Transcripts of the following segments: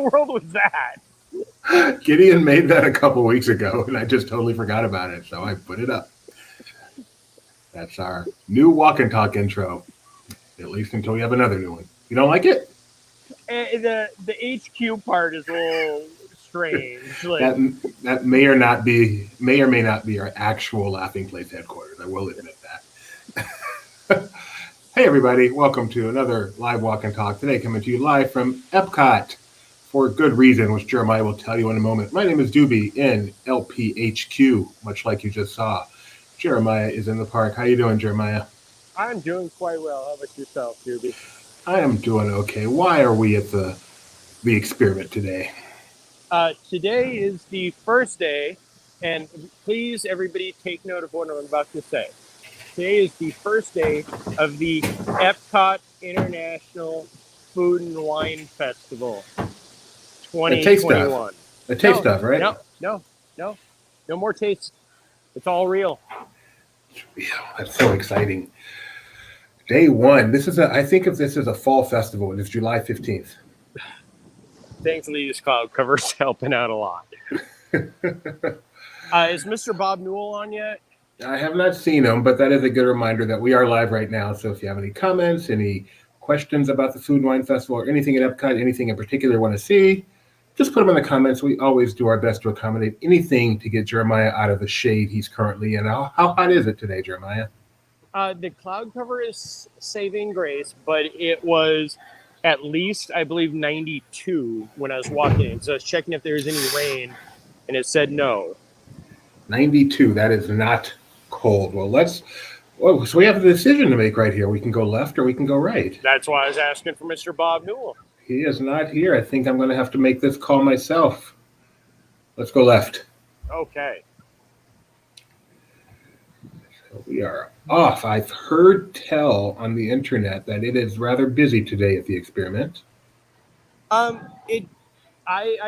the world was that? Gideon made that a couple weeks ago, and I just totally forgot about it, so I put it up. That's our new walk and talk intro, at least until we have another new one. You don't like it? The HQ part is a little strange. Like, that may or may not be our actual Laughing Place headquarters. I will admit that. Hey everybody, welcome to another live walk and talk. Today coming to you live from EPCOT for good reason, which Jeremiah will tell you in a moment. My name is Doobie in LPHQ, much like you just saw. Jeremiah is in the park. How you doing, Jeremiah? I'm doing quite well. How about yourself, Doobie? I am doing okay. Why are we at the experiment today? Today is the first day, and please, everybody, take note of what I'm about to say. Today is the first day of the EPCOT International Food and Wine Festival 2021. The taste stuff, right? No more taste. It's all real. Yeah, that's so exciting. Day one. I think of this as a fall festival. It is July 15th. Thankfully, this cloud cover is helping out a lot. Is Mr. Bob Newell on yet? I have not seen him, but that is a good reminder that we are live right now. So if you have any comments, any questions about the Food and Wine Festival, or anything at EPCOT, anything in particular you want to see, just put them in the comments. We always do our best to accommodate anything to get Jeremiah out of the shade he's currently in. How hot is it today, Jeremiah? The cloud cover is saving grace, but it was at least, I believe, 92 when I was walking in. So I was checking if there was any rain, and it said no. 92. That is not cold. Well, so we have a decision to make right here. We can go left or we can go right. That's why I was asking for Mr. Bob Newell. He is not here. I think I'm going to have to make this call myself. Let's go left. Okay. So we are off. I've heard tell on the internet that it is rather busy today at the experiment. I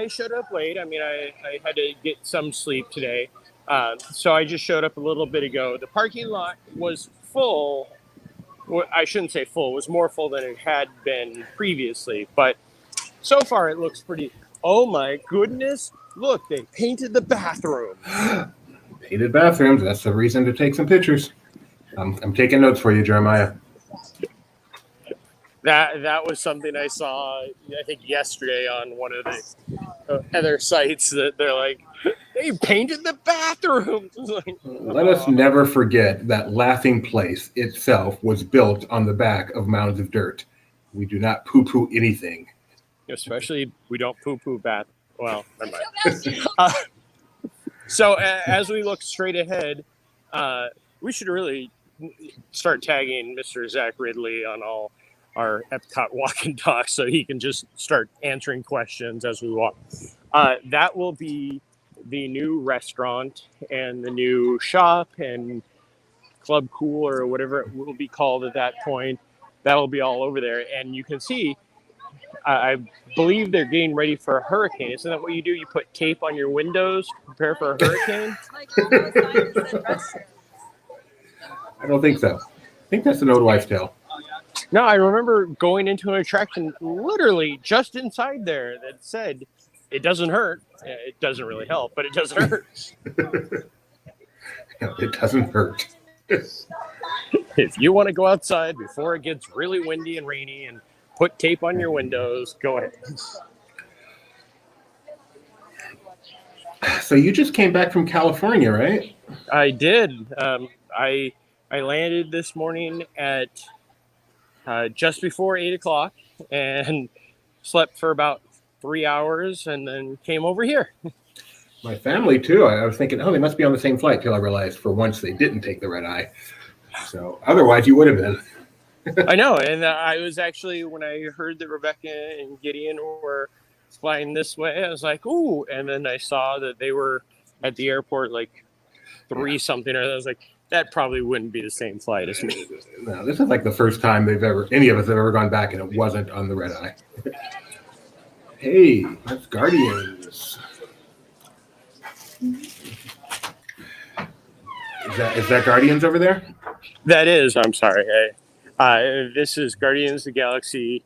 showed up late. I mean, I had to get some sleep today. So I just showed up a little bit ago. The parking lot was full. Well, I shouldn't say full. It was more full than it had been previously. But so far, it looks pretty. Oh, my goodness. Look, they painted the bathrooms. Painted bathrooms. That's the reason to take some pictures. I'm taking notes for you, Jeremiah. That was something I saw, I think, yesterday on one of the other sites that they're like, they painted the bathrooms. Like, let us never forget that Laughing Place itself was built on the back of mounds of dirt. We do not poo-poo anything. Especially, we don't poo-poo bath. Well, never mind. So as we look straight ahead, we should really start tagging Mr. Zach Ridley on all our EPCOT walk and talk so he can just start answering questions as we walk. That will be the new restaurant and the new shop and Club Cool or whatever it will be called at that point. That'll be all over there. And you can see, I believe they're getting ready for a hurricane. Isn't that what you do? You put tape on your windows to prepare for a hurricane? I don't think so. I think that's an old wives' tale. No, I remember going into an attraction literally just inside there that said, it doesn't hurt. It doesn't really help, but it doesn't hurt. No, it doesn't hurt. If you want to go outside before it gets really windy and rainy and put tape on your windows, go ahead. So you just came back from California, right? I did. I landed this morning at just before 8 o'clock and slept for about 3 hours and then came over here. My family, too. I was thinking, they must be on the same flight till I realized for once they didn't take the red eye. So otherwise you would have been. I know. And I was actually, when I heard that Rebecca and Gideon were flying this way, I was like, ooh. And then I saw that they were at the airport like 3-something. I was like, that probably wouldn't be the same flight as me. No, this is like the first time any of us have ever gone back and it wasn't on the red eye. Hey, that's Guardians. Is that Guardians over there? That is. I'm sorry. This is Guardians of the Galaxy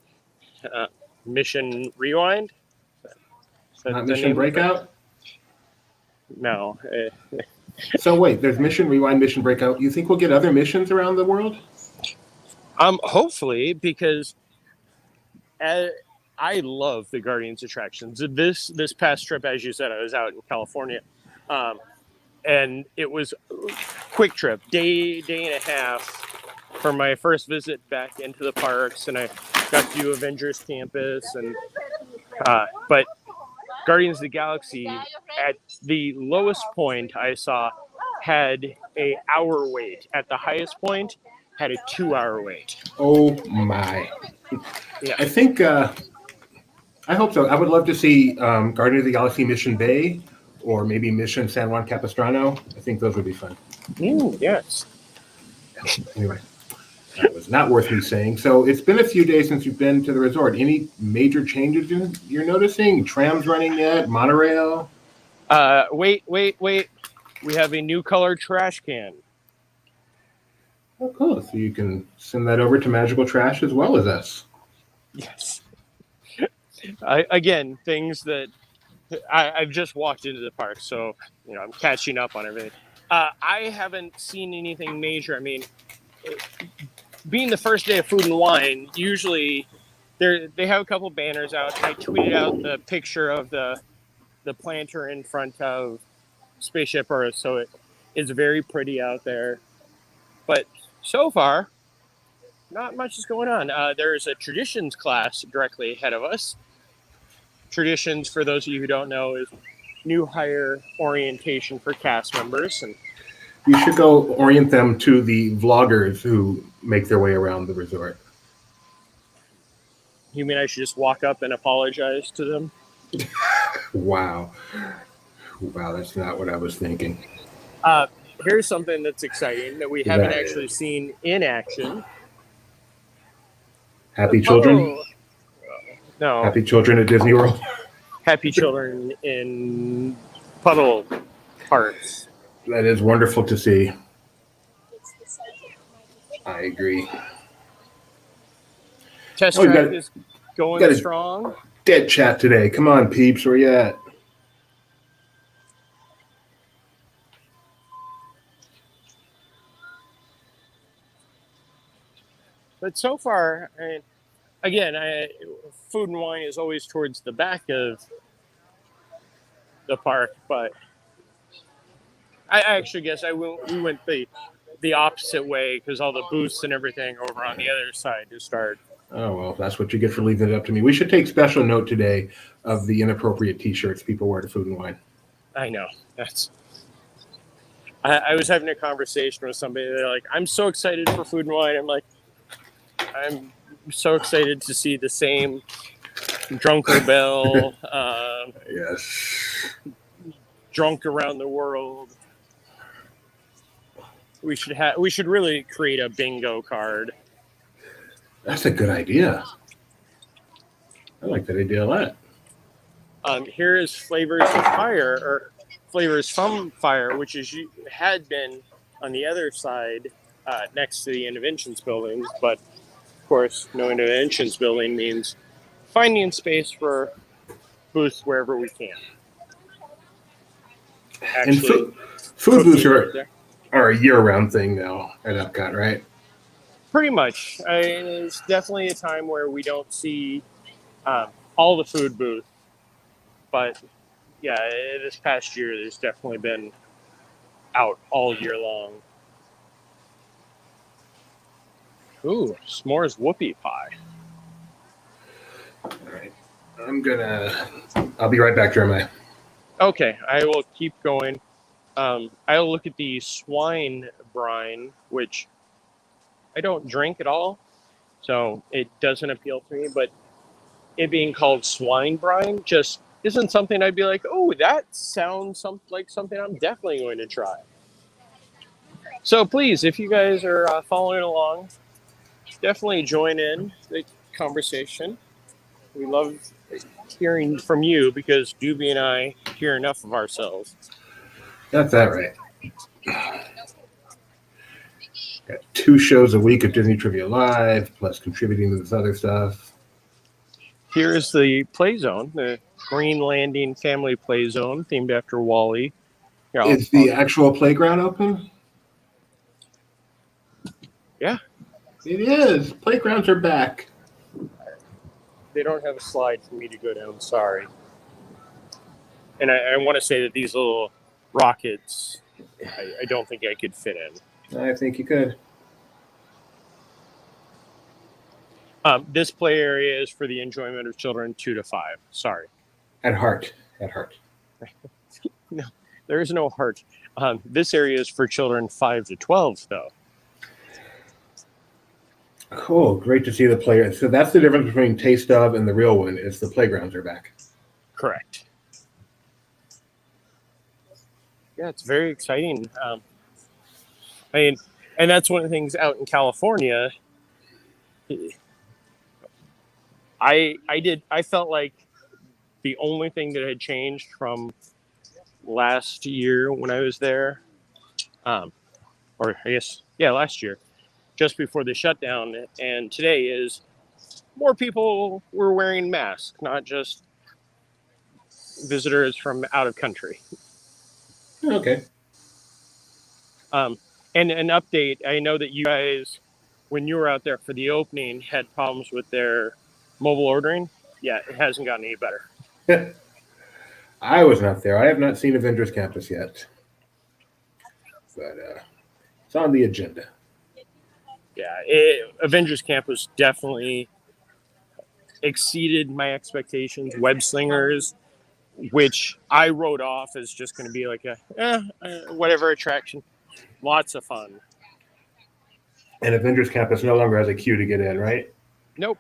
Mission Rewind. Not Mission Breakout? No. So wait, there's Mission Rewind, Mission Breakout. You think we'll get other missions around the world? Hopefully, because I love the Guardians attractions. This past trip, as you said, I was out in California, and it was a quick trip, day and a half for my first visit back into the parks, and I got to do Avengers Campus, and but Guardians of the Galaxy at the lowest point I saw had a hour wait. At the highest point, had a 2-hour wait. Oh my! Yeah. I think I hope so. I would love to see Guardian of the Galaxy Mission Bay, or maybe Mission San Juan Capistrano. I think those would be fun. Yes. Anyway, that was not worth me saying. So it's been a few days since you've been to the resort. Any major changes you're noticing? Trams running yet? Monorail? Wait. We have a new color trash can. Oh, cool. So you can send that over to Magical Trash as well as us. Yes. Again, things that I've just walked into the park, so I'm catching up on everything. I haven't seen anything major. I mean, being the first day of Food and Wine, usually they have a couple banners out. I tweeted out the picture of the planter in front of Spaceship Earth, so it is very pretty out there. But so far, not much is going on. There's a traditions class directly ahead of us. Traditions, for those of you who don't know, is new hire orientation for cast members. And you should go orient them to the vloggers who make their way around the resort. You mean I should just walk up and apologize to them? Wow, that's not what I was thinking. Here's something that's exciting that we haven't actually seen in action. Happy children? No. Happy children at Disney World? Happy children in puddle parks. That is wonderful to see. I agree. Test track is going strong. Dead chat today. Come on, peeps. Where you at? But so far, Food and Wine is always towards the back of the park, but I actually guess we went the opposite way because all the booths and everything over on the other side to start. Oh, well, that's what you get for leaving it up to me. We should take special note today of the inappropriate T-shirts people wear to Food and Wine. I know. I was having a conversation with somebody. They're like, I'm so excited for Food and Wine. I'm like, I'm so excited to see the same Drunker Bell, yes, Drunk Around the World. We should really create a bingo card. That's a good idea. I like that idea a lot. Here is Flavors of Fire, or Flavors from Fire, which had been on the other side next to the Interventions buildings, but of course, no Interventions building means finding space for booths wherever we can. Actually, and food booths are a year-round thing now at EPCOT, right? Pretty much. It's definitely a time where we don't see all the food booths. But, yeah, this past year, there's definitely been out all year long. Ooh, s'mores whoopie pie. All right. I'll be right back, Jeremiah. Okay, I will keep going. I'll look at the swine brine, which I don't drink at all, so it doesn't appeal to me, but it being called swine brine just isn't something I'd be like, oh, that sounds like something I'm definitely going to try. So please, if you guys are following along, definitely join in the conversation. We love hearing from you because Doobie and I hear enough of ourselves. Got that right. Got 2 shows a week of Disney Trivia Live, plus contributing to this other stuff. Here's the play zone, the Green Landing Family Play Zone, themed after Wall-E. Here, Is the actual playground open? Yeah. It is. Playgrounds are back. They don't have a slide for me to go down, sorry. And I want to say that these little rockets, I don't think I could fit in. I think you could. This play area is for the enjoyment of children 2 to 5. Sorry. At heart. At heart. No, there is no heart. This area is for children 5 to 12, though. Cool. Great to see the player. So that's the difference between Taste of and the real one is the playgrounds are back. Correct. Yeah, it's very exciting. And that's one of the things out in California. I felt like the only thing that had changed from last year when I was there, or I guess, last year, just before the shutdown, and today is more people were wearing masks, not just visitors from out of country. Okay. And an update, I know that you guys, when you were out there for the opening, had problems with their mobile ordering. Yeah, it hasn't gotten any better. I was not there. I have not seen Avengers Campus yet. But it's on the agenda. Yeah, Avengers Campus definitely exceeded my expectations. Web Slingers, which I wrote off as just going to be like a whatever attraction. Lots of fun. And Avengers Campus no longer has a queue to get in, right? Nope.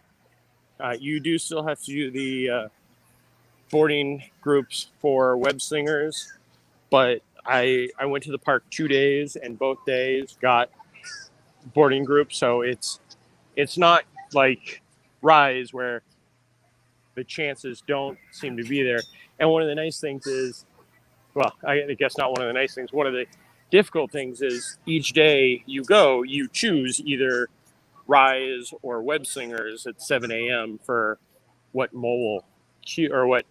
You do still have to do the boarding groups for Web Slingers, but I went to the park 2 days, and both days got boarding groups, so it's not like Rise where the chances don't seem to be there. And one of the nice things is, well, I guess not one of the nice things, one of the difficult things is each day you go, you choose either Rise or Web Slingers at 7 a.m. for what mobile or what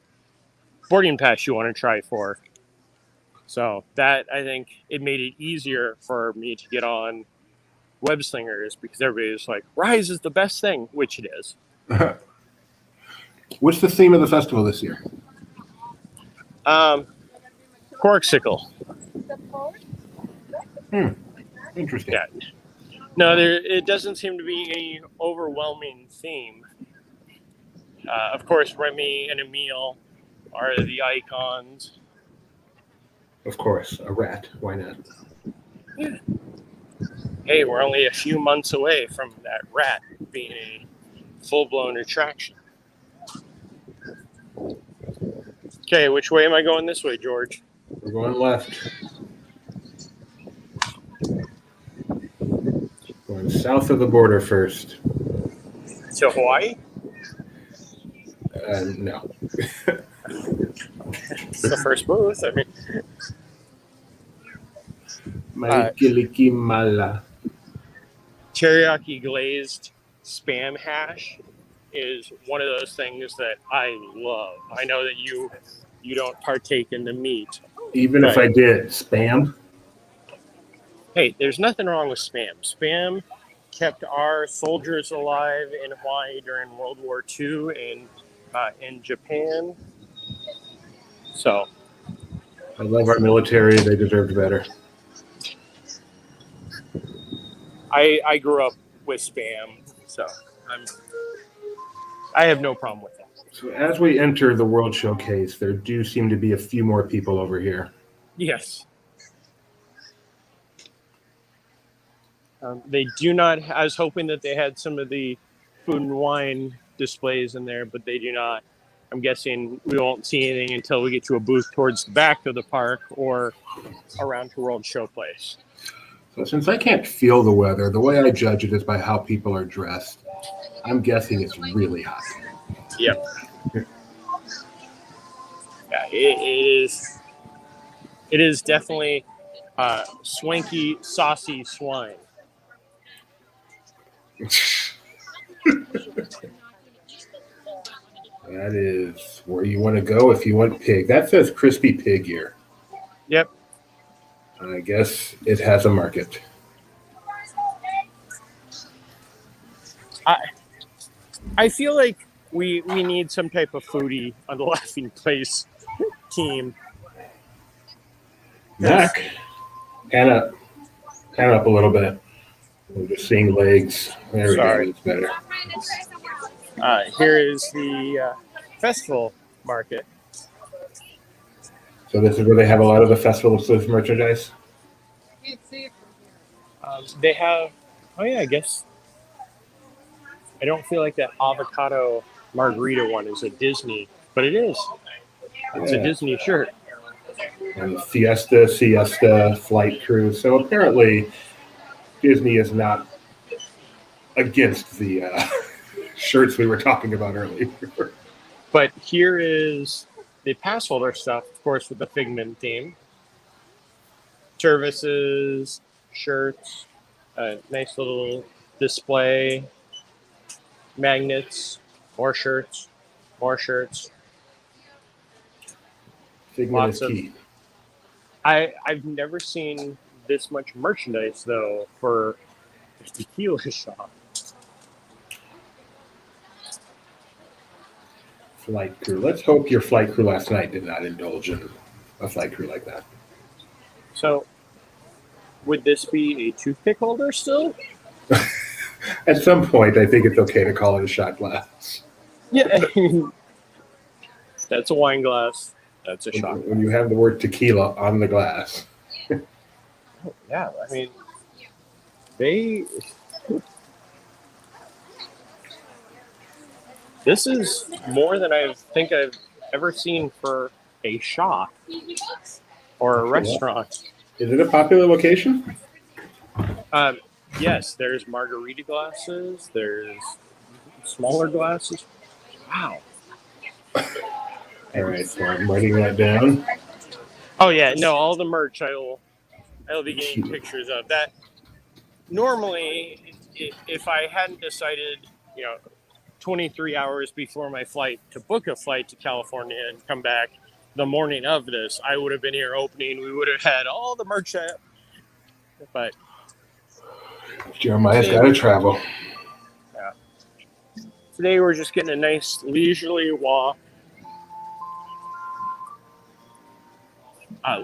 boarding pass you want to try for. So that, I think, it made it easier for me to get on Web Slingers because everybody's like, Rise is the best thing, which it is. What's the theme of the festival this year? Corksicle. Interesting. Yeah. No, it doesn't seem to be any overwhelming theme. Of course, Remy and Emile are the icons. Of course, a rat. Why not? Yeah. Hey, we're only a few months away from that rat being a full-blown attraction. Okay, which way am I going this way, George? We're going left. Going south of the border first. To Hawaii? No. It's the first booth. I mean, Mala. teriyaki glazed Spam hash is one of those things that I love. I know that you don't partake in the meat. Even if I did, Spam? Hey, there's nothing wrong with Spam. Spam kept our soldiers alive in Hawaii during World War II and in Japan. So I love our military. They deserved better. I grew up with Spam, so I have no problem with that. So as we enter the World Showcase, there do seem to be a few more people over here. Yes. They do not. I was hoping that they had some of the food and wine displays in there, but they do not. I'm guessing we won't see anything until we get to a booth towards the back of the park or around to World Showplace. So since I can't feel the weather, the way I judge it is by how people are dressed. I'm guessing it's really hot. Yep. Yeah, it is definitely swanky, saucy swine. That is where you want to go if you want pig. That says crispy pig ear. Yep. I guess it has a market. I feel like we need some type of foodie on the Laughing Place team. Mac, pan up. Pan up a little bit. I'm just seeing legs. There we Sorry. go. That's better. Here is the festival market. So this is where they have a lot of the festival exclusive merchandise. They have, oh yeah, I guess. I don't feel like that avocado margarita one is a Disney, but it is. It's a Disney shirt. And siesta, flight crew. So apparently Disney is not against the shirts we were talking about earlier. But here is the pass holder stuff, of course, with the Figment theme. Services, shirts, nice little display, magnets, more shirts. Figment Lots is of. key. I've never seen this much merchandise though for a tequila shop. Flight crew. Let's hope your flight crew last night did not indulge in a flight crew like that. So, would this be a toothpick holder still? At some point, I think it's okay to call it a shot glass. Yeah, that's a wine glass. That's a shot. When you have the word tequila on the glass. Yeah, I mean, they. This is more than I think I've ever seen for a shop or a restaurant. Is it a popular location? Yes, there's margarita glasses. There's smaller glasses. Wow. All right, so I'm writing that down. Oh yeah, no, all the merch I'll be getting pictures of that. Normally, if I hadn't decided, 23 hours before my flight to book a flight to California and come back the morning of this, I would have been here opening. We would have had all the merch out. But Jeremiah's got to travel. Yeah. Today we're just getting a nice leisurely walk.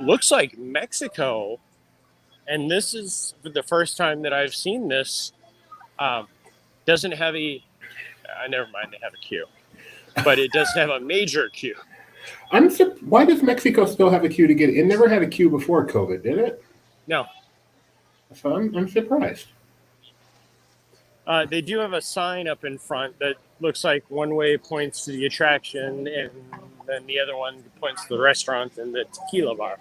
Looks like Mexico, and this is the first time that I've seen this. Doesn't have a. Never mind, they have a queue, but it doesn't have a major queue. Why does Mexico still have a queue to get in? It never had a queue before COVID, did it? No. So I'm surprised. They do have a sign up in front that looks like one way points to the attraction, and then the other one points to the restaurant and the tequila bar.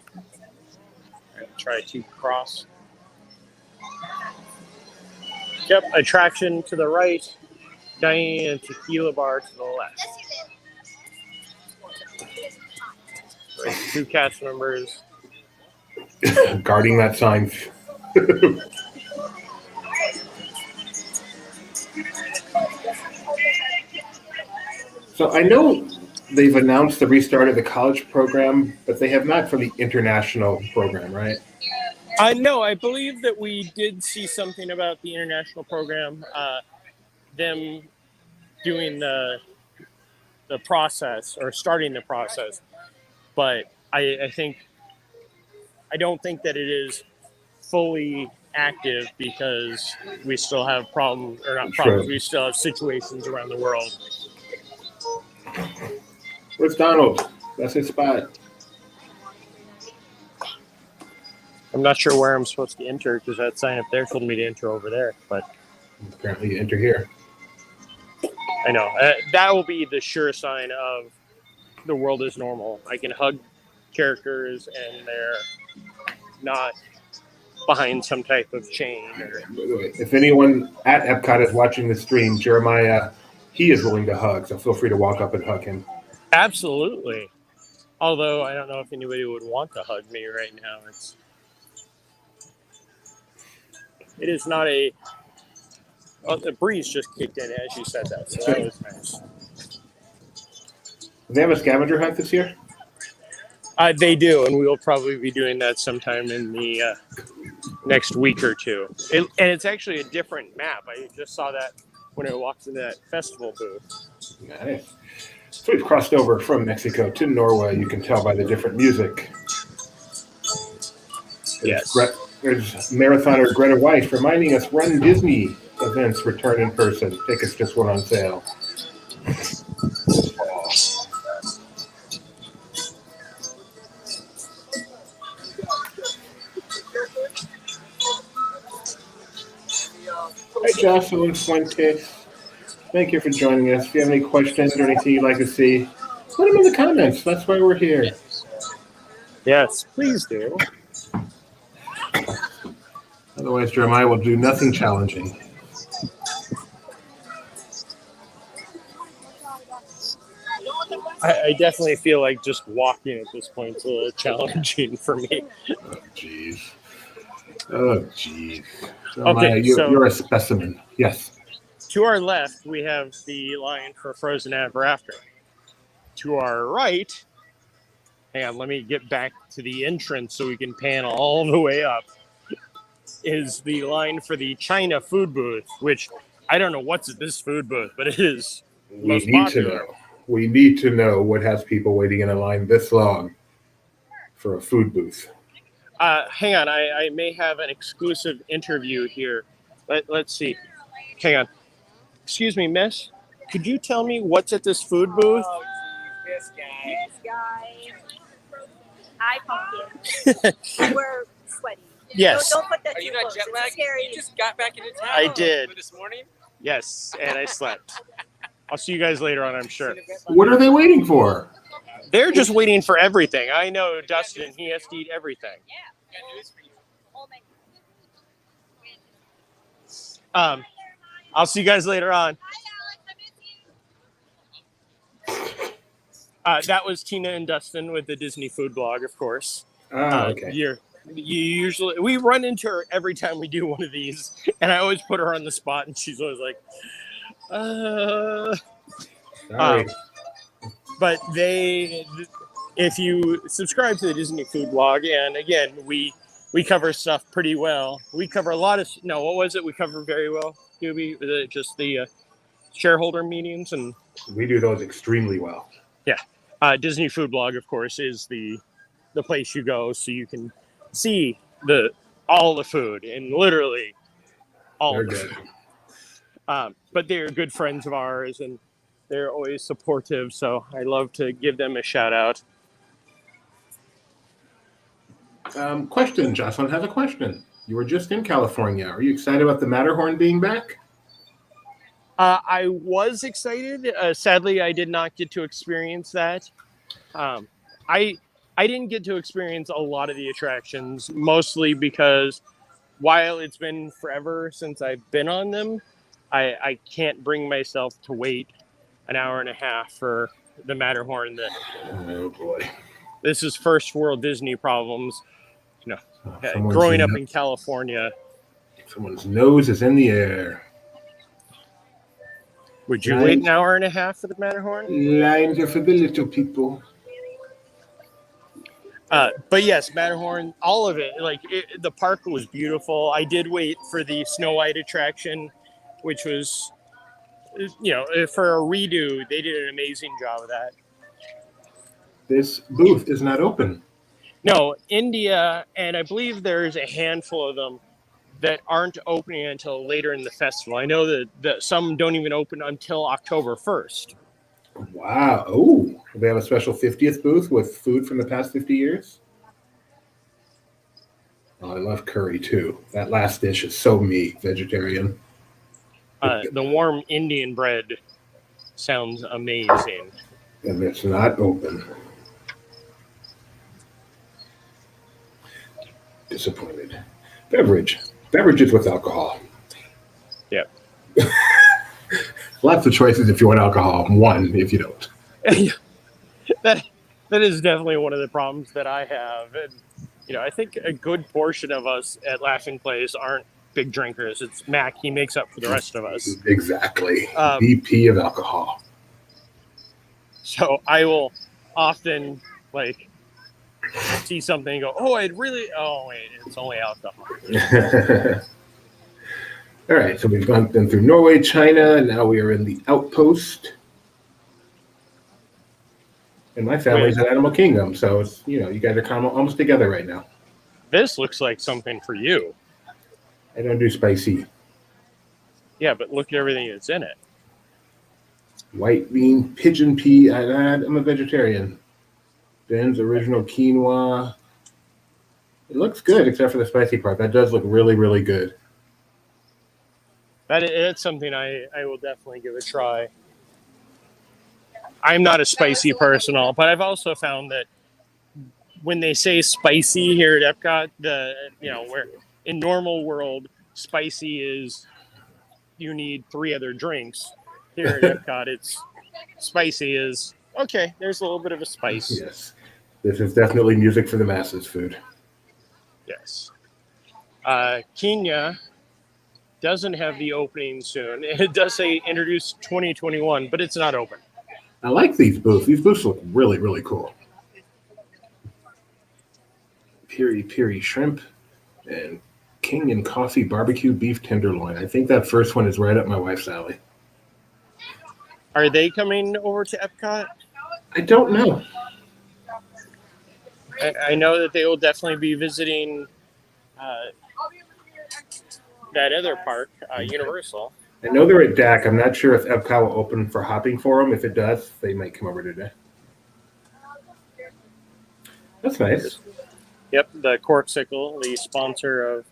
And try to cross. Yep, attraction to the right, dining and tequila bar to the left. Right, 2 cast members guarding that sign. So I know they've announced the restart of the college program, but they have not for the international program, right? No, I believe that we did see something about the international program, them doing the process or starting the process. But I don't think that it is fully active because we still have problems, or not problems, we still have situations around the world. Where's Donald? That's his spot. I'm not sure where I'm supposed to enter because that sign up there told me to enter over there, but apparently you enter here. I know. That will be the sure sign of the world is normal. I can hug characters and they're not behind some type of chain. If anyone at EPCOT is watching the stream, Jeremiah, he is willing to hug, so feel free to walk up and hug him. Absolutely. Although I don't know if anybody would want to hug me right now. It is not a... Well, the breeze just kicked in as you said that, so that was nice. Do they have a scavenger hunt this year? They do, and we will probably be doing that sometime in the next week or two. And it's actually a different map. I just saw that when I walked into that festival booth. Nice. So we've crossed over from Mexico to Norway. You can tell by the different music. Yes. There's marathoner Greta White reminding us Run Disney events return in person. Tickets just went on sale. Hi, Jocelyn Fuentes. Thank you for joining us. If you have any questions or anything you'd like to see, put them in the comments. That's why we're here. Yes, please do. Otherwise, Jeremiah will do nothing challenging. I definitely feel like just walking at this point is a little challenging for me. Oh, jeez. Oh, jeez. Okay, you're a specimen. Yes. To our left, we have the line for Frozen Ever After. To our right, hang on, let me get back to the entrance so we can pan all the way up, is the line for the China food booth, which I don't know what's at this food booth, but it is most popular. We need to know what has people waiting in a line this long for a food booth. Hang on, I may have an exclusive interview here. Let's see. Hang on. Excuse me, miss. Could you tell me what's at this food booth? Oh, geez, this guy. Hi, pumpkin. We're sweaty. Yes. Don't put that. Are you not jet lagged? You just got back into town. I did. This morning? Yes, and I slept. I'll see you guys later on, I'm sure. What are they waiting for? They're just waiting for everything. I know Dustin, he has to eat everything. Got news for you. I'll see you guys later on. That was Tina and Dustin with the Disney food blog, of course. Okay. You usually, we run into her every time we do one of these, and I always put her on the spot, and she's always like, Sorry. but if you subscribe to the Disney food blog, and again, we cover stuff pretty well. We cover a lot of, no, what was it? We cover very well, Doobie? Was it just the shareholder meetings? And We do those extremely well. yeah. Disney food blog, of course, is the place you go so you can see all the food, and literally all They're of the good. food. But they're good friends of ours, and they're always supportive, so I love to give them a shout out. Question, Jocelyn has a question. You were just in California. Are you excited about the Matterhorn being back? I was excited. Sadly, I did not get to experience that. I didn't get to experience a lot of the attractions, mostly because while it's been forever since I've been on them, I can't bring myself to wait an hour and a half for the Matterhorn. Oh boy. This is first world Disney problems. You know, Someone's growing up in California. Someone's nose is in the air. Would you wait an hour and a half for the Matterhorn? Lines are for the little people. But yes, Matterhorn, all of it. The park was beautiful. I did wait for the Snow White attraction, which was, for a redo. They did an amazing job of that. This booth is not open. No, India, and I believe there's a handful of them that aren't opening until later in the festival. I know that some don't even open until October 1st. Wow. Oh, they have a special 50th booth with food from the past 50 years. Oh, I love curry too. That last dish is so meat, vegetarian. The warm Indian bread sounds amazing. And it's not open. Disappointed. Beverages with alcohol. Yep. Lots of choices if you want alcohol. One if you don't. That is definitely one of the problems that I have. And, I think a good portion of us at Laughing Place aren't big drinkers. It's Mac. He makes up for the rest of us. Exactly. VP of alcohol. So I will often see something and go, oh, wait, it's only alcohol. All right, so we've been through Norway, China, and now we are in the Outpost. And my family's at Animal Kingdom, so it's you guys are kind of almost together right now. This looks like something for you. I don't do spicy. Yeah, but look at everything that's in it. White bean, pigeon pea. I'm a vegetarian. Ben's original quinoa. It looks good, except for the spicy part. That does look really, really good. It's something I will definitely give a try. I'm not a spicy person, but I've also found that when they say spicy here at EPCOT, where in normal world spicy is you need 3 other drinks. Here at EPCOT, it's spicy is okay. There's a little bit of a spice. Yes, this is definitely music for the masses food. Yes. Kenya doesn't have the opening soon. It does say introduced 2021, but it's not open. I like these booths. These booths look really, really cool. Piri Piri shrimp and King and Coffee barbecue beef tenderloin. I think that first one is right up my wife's alley. Are they coming over to EPCOT? I don't know. I know that they will definitely be visiting that other park, Universal. I know they're at DAC. I'm not sure if EPCOT will open for hopping for them. If it does, they might come over today. That's nice. Yep, the Corksicle, the sponsor of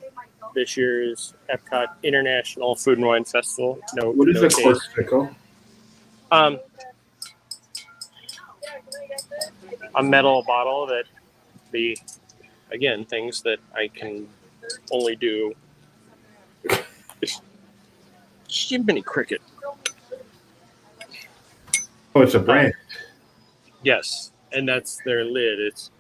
this year's EPCOT International Food and Wine Festival. What is a Corksicle? A metal bottle that things that I can only do. Jiminy Cricket. Oh, it's a brand. Yes, and that's their lid. It's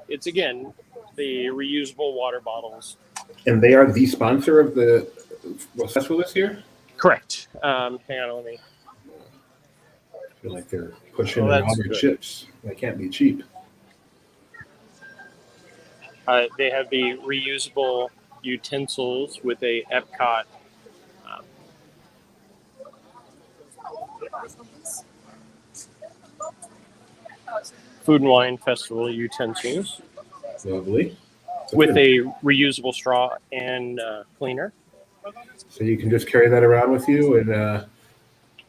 it's again the reusable water bottles. And they are the sponsor of the festival this year? Correct. Hang on, let me. I feel like they're pushing all their chips. They can't be cheap. They have the reusable utensils with a EPCOT Food and Wine Festival utensils. Lovely. With a reusable straw and cleaner. So you can just carry that around with you and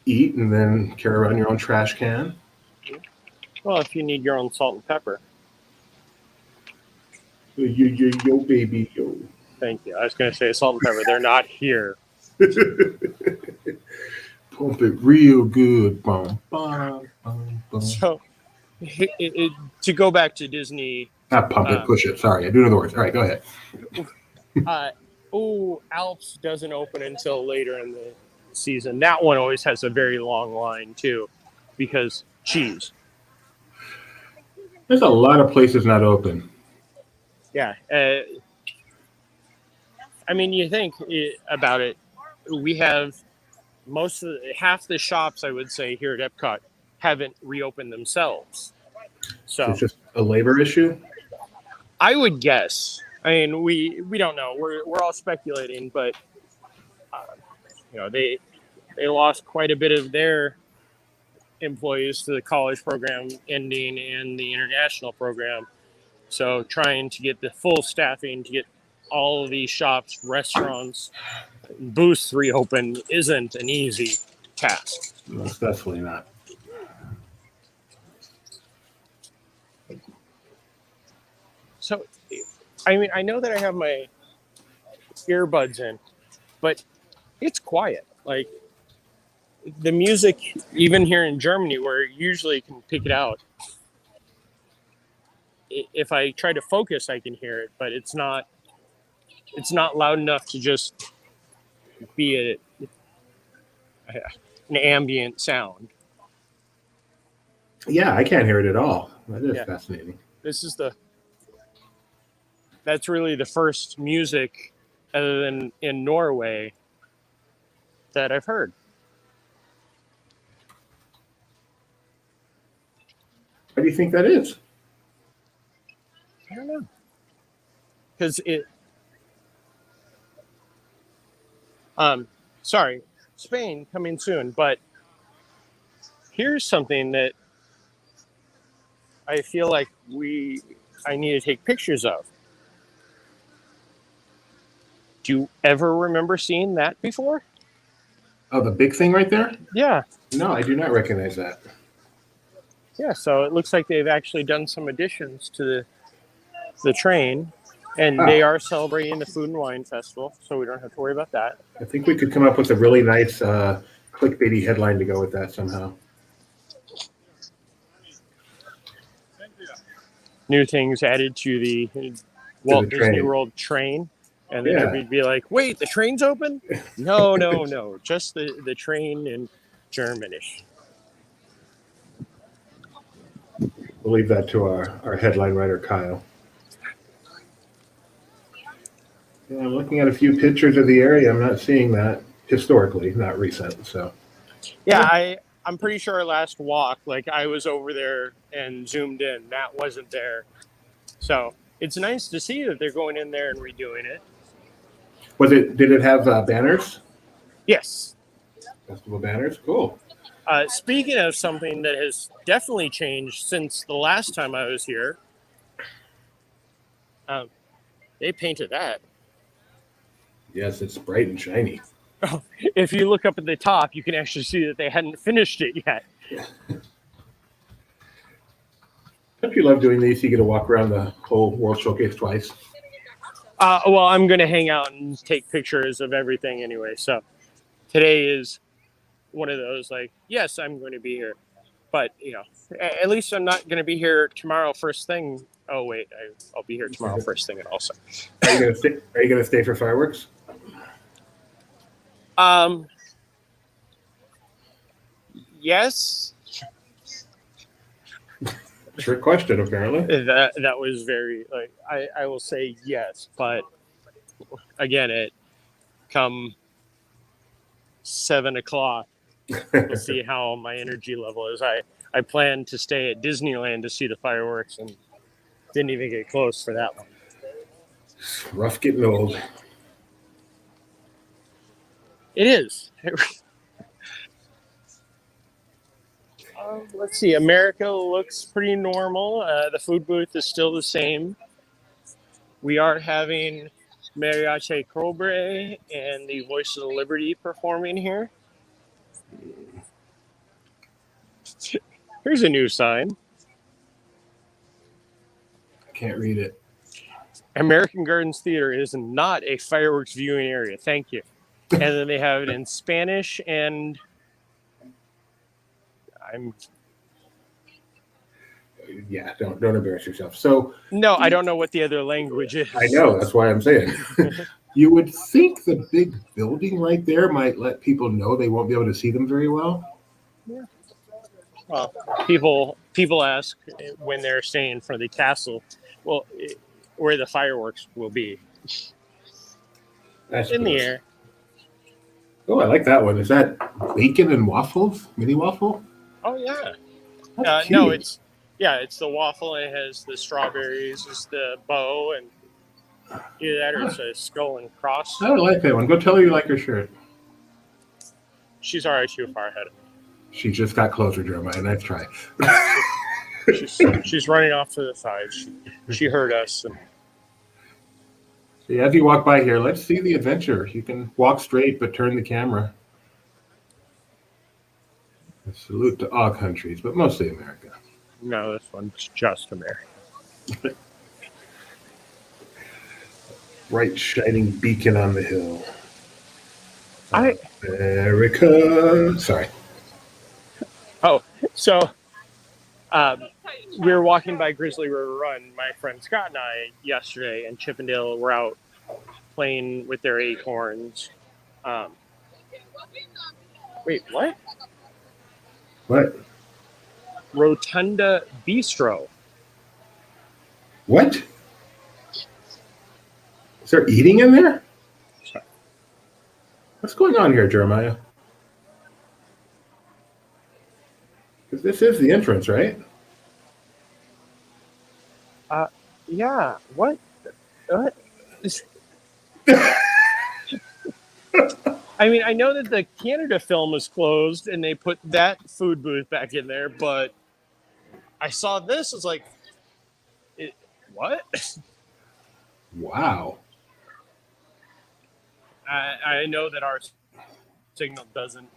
eat and then carry around your own trash can? Well, if you need your own salt and pepper. Yo, baby, yo. Thank you. I was going to say salt and pepper. They're not here. Pump it real good. Bum, bum, bum, bum. So, to go back to Disney. Not pump it, push it. Sorry, I do know the words. All right, go ahead. Alps doesn't open until later in the season. That one always has a very long line, too, because cheese. There's a lot of places not open. Yeah. I mean, you think about it, we have half the shops, I would say, here at EPCOT haven't reopened themselves. So it's just a labor issue? I would guess. I mean, we don't know. We're all speculating, but they lost quite a bit of their employees to the college program ending and the international program. So trying to get the full staffing to get all of these shops, restaurants, booths reopened isn't an easy task. No, it's definitely not. So, I mean, I know that I have my earbuds in, but it's quiet. Like the music, even here in Germany, where usually you can pick it out, if I try to focus, I can hear it, but it's not loud enough to just be an ambient sound. Yeah, I can't hear it at all. That is fascinating. That's really the first music other than in Norway that I've heard. do you think that is? I don't know. Because sorry, Spain coming soon. But here's something that I feel like I need to take pictures of. Do you ever remember seeing that before? Oh, the big thing right there? Yeah. No, I do not recognize that. Yeah, so it looks like they've actually done some additions to the train, and they are celebrating the Food and Wine Festival, so we don't have to worry about that. I think we could come up with a really nice clickbaity headline to go with that somehow. New things added to the Walt Disney World train, and then everybody'd be like, wait, the train's open? No, just the train in Germany. We'll leave that to our headline writer, Kyle. Yeah, I'm looking at a few pictures of the area. I'm not seeing that historically, not recent. So, yeah, I'm pretty sure our last walk, like I was over there and zoomed in. Matt wasn't there, so it's nice to see that they're going in there and redoing it. Did it have banners? Yes. Festival banners, cool. Speaking of something that has definitely changed since the last time I was here, they painted that. Yes, it's bright and shiny. Oh, if you look up at the top, you can actually see that they hadn't finished it yet. Don't you love doing these? You get to walk around the whole World Showcase twice. Well, I'm going to hang out and take pictures of everything anyway. So today is one of those, like, yes, I'm going to be here. But, at least I'm not going to be here tomorrow first thing. Oh, wait, I'll be here tomorrow first thing also. Are you going to stay for fireworks? Yes. Trick question, apparently. That was very, I will say yes, but again, it come 7 o'clock, we'll see how my energy level is. I planned to stay at Disneyland to see the fireworks and didn't even get close for that one. It's rough getting old. It is. Let's see. America looks pretty normal. The food booth is still the same. We are having Mariachi Cobre and the Voice of the Liberty performing here. Here's a new sign. I can't read it. American Gardens Theater is not a fireworks viewing area. Thank you. And then they have it in Spanish and Yeah, don't embarrass yourself. So no, I don't know what the other language is. I know, that's why I'm saying. You would think the big building right there might let people know they won't be able to see them very well. Yeah. Well, people ask when they're staying for the castle, well, where the fireworks will be. That's in the air. Oh, I like that one. Is that bacon and waffles? Mini waffle? Oh yeah. No, it's the waffle. It has the strawberries, it's the bow, and either that or it's a skull and cross. I don't like that one. Go tell her you like her shirt. She's already too far ahead of me. She just got closer, Jeremiah. Nice try. she's running off to the side. She heard us. And... See, as you walk by here, let's see the adventure. You can walk straight, but turn the camera. A salute to all countries, but mostly America. No, this one's just America. Bright, shining beacon on the hill. America. Sorry. Oh, so we were walking by Grizzly River Run, my friend Scott and I, yesterday, and Chippendale were out playing with their acorns. Wait, what? What? Rotunda Bistro. What? Is there eating in there? What's going on here, Jeremiah? Because this is the entrance, right? Yeah. What? What? I mean, I know that the Canada film was closed and they put that food booth back in there, but I saw this. It's like, it, what? Wow. I know that our signal doesn't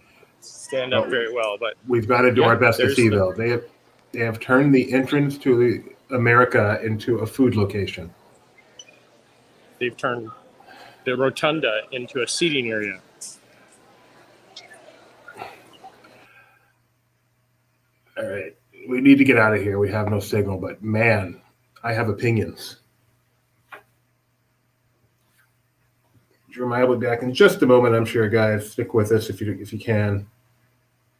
stand up very well, but We've got to do yeah, our best to there's see, the- though. They have turned the entrance to the America into a food location. they've turned the rotunda into a seating area. All right. We need to get out of here. We have no signal, but man, I have opinions. Jeremiah will be back in just a moment, I'm sure, guys. Stick with us if you can.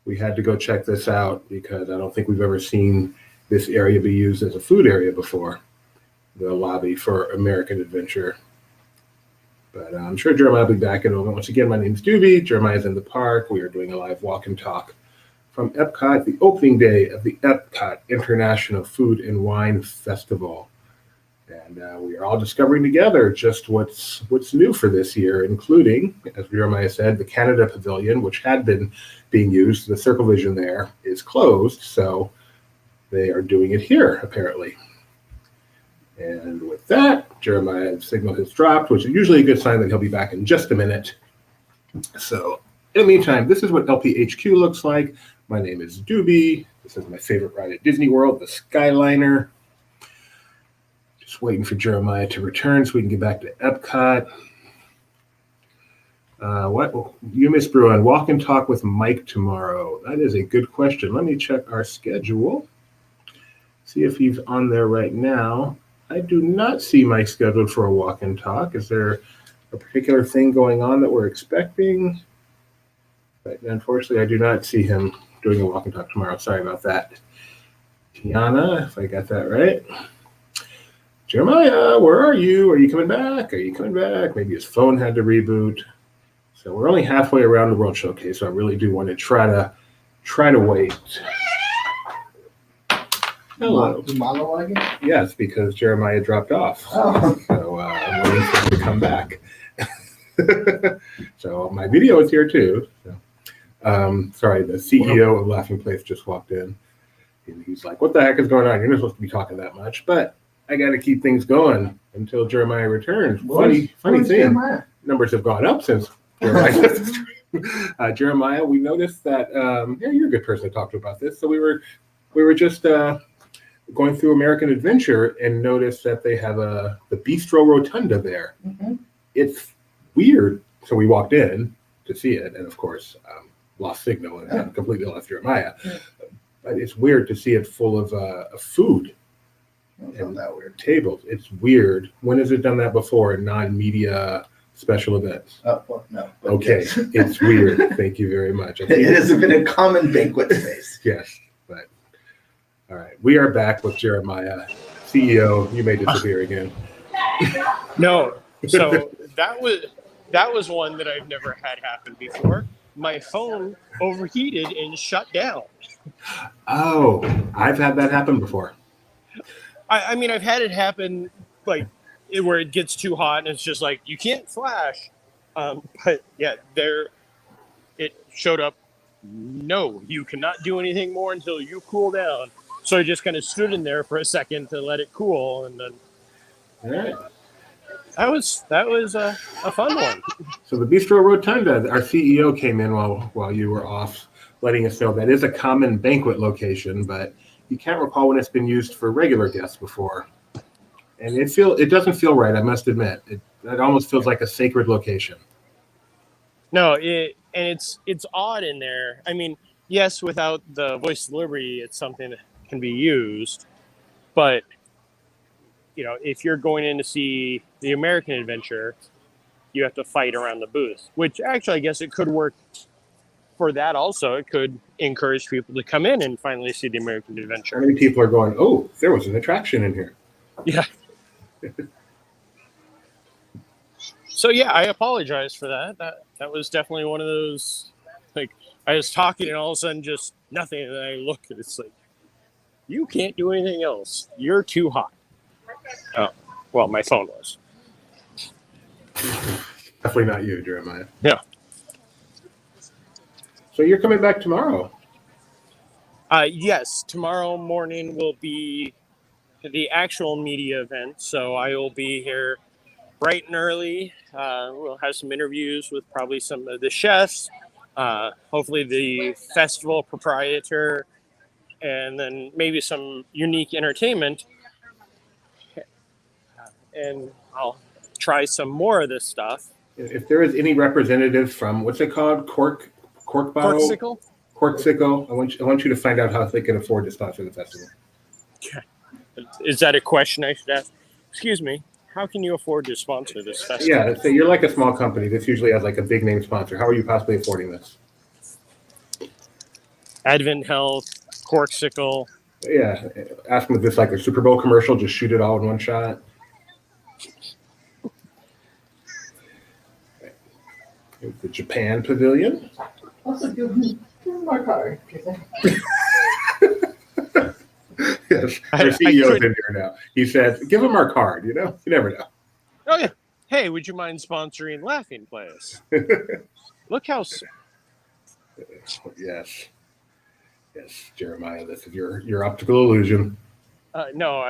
We had to go check this out because I don't think we've ever seen this area be used as a food area before, the lobby for American Adventure. But I'm sure Jeremiah will be back in a moment. Once again, my name's Doobie. Jeremiah's in the park. We are doing a live walk and talk from EPCOT, the opening day of the EPCOT International Food and Wine Festival. And we are all discovering together just what's new for this year, including, as Jeremiah said, the Canada Pavilion, which had been being used. The Circle Vision there is closed, so they are doing it here, apparently. And with that, Jeremiah's signal has dropped, which is usually a good sign that he'll be back in just a minute. So in the meantime, this is what LPHQ looks like. My name is Doobie. This is my favorite ride at Disney World, the Skyliner. Just waiting for Jeremiah to return so we can get back to EPCOT. What you, Miss Bruin, walk and talk with Mike tomorrow? That is a good question. Let me check our schedule. See if he's on there right now. I do not see Mike scheduled for a walk and talk. Is there a particular thing going on that we're expecting? But unfortunately, I do not see him doing a walk and talk tomorrow. Sorry about that. Tiana, if I got that right. Jeremiah, where are you? Are you coming back? Are you coming back? Maybe his phone had to reboot. So we're only halfway around the World Showcase, so I really do want to try to wait. Hello. The monologue? Yes, because Jeremiah dropped off. Oh. So I'm waiting for him to come back. So my video is here too. So, sorry, the CEO of Laughing Place just walked in. And he's like, what the heck is going on? You're not supposed to be talking that much. But I got to keep things going until Jeremiah returns. Funny thing. Jeremiah? Numbers have gone up since Jeremiah. Jeremiah, we noticed that you're a good person to talk to about this. So we were just going through American Adventure and noticed that they have the Bistro Rotunda there. Mm-hmm. It's weird. So we walked in to see it, and of course, lost signal and completely lost Jeremiah. Yeah. But it's weird to see it full of food. And that weird. Tables. It's weird. When has it done that before in non-media special events? Well, no. Okay, Yes. it's weird. Thank you very much. It hasn't been a common banquet space. Yes, but all right. We are back with Jeremiah, CEO. You may disappear again. No, so that was one that I've never had happen before. My phone overheated and shut down. Oh, I've had that happen before. I mean, I've had it happen like where it gets too hot and it's just like you can't flash. But yeah, it showed up. No, you cannot do anything more until you cool down. So I just kind of stood in there for a second to let it cool, and then All right. that was a fun one. So the Bistro Rotunda, our CEO came in while you were off, letting us know that is a common banquet location, but you can't recall when it's been used for regular guests before. And it doesn't feel right, I must admit. It almost feels like a sacred location. No, it's odd in there. I mean, yes, without the Voice of Liberty, it's something that can be used, but if you're going in to see the American Adventure, you have to fight around the booth, which actually I guess it could work for that also. It could encourage people to come in and finally see the American How Adventure. many people are going, oh, there was an attraction in here? Yeah. So yeah, I apologize for that. That was definitely one of those, like, I was talking and all of a sudden just nothing, and then I look and it's like, you can't do anything else. You're too hot. Well, my phone was. Definitely not you, Jeremiah. Yeah. So you're coming back tomorrow. Yes, tomorrow morning will be the actual media event, so I will be here bright and early. We'll have some interviews with probably some of the chefs, hopefully the festival proprietor, and then maybe some unique entertainment. And I'll try some more of this stuff. If there is any representative from what's it called, cork bottle, Corksicle? Corksicle, I want you to find out how they can afford to sponsor the festival. Is that a question I should ask? Excuse me, how can you afford to sponsor this festival? Yeah, so you're like a small company. This usually has like a big name sponsor. How are you possibly affording this? Advent Health, Corksicle. Yeah, ask them if it's like a Super Bowl commercial, just shoot it all in one shot. Here's the Japan Pavilion. Also, give me my card. Yes, our CEO is in here now. He says, give him our card, you know? You never know. Oh, yeah. Hey, would you mind sponsoring Laughing Place? Look how... Yes. Yes, Jeremiah, this is your optical illusion. No,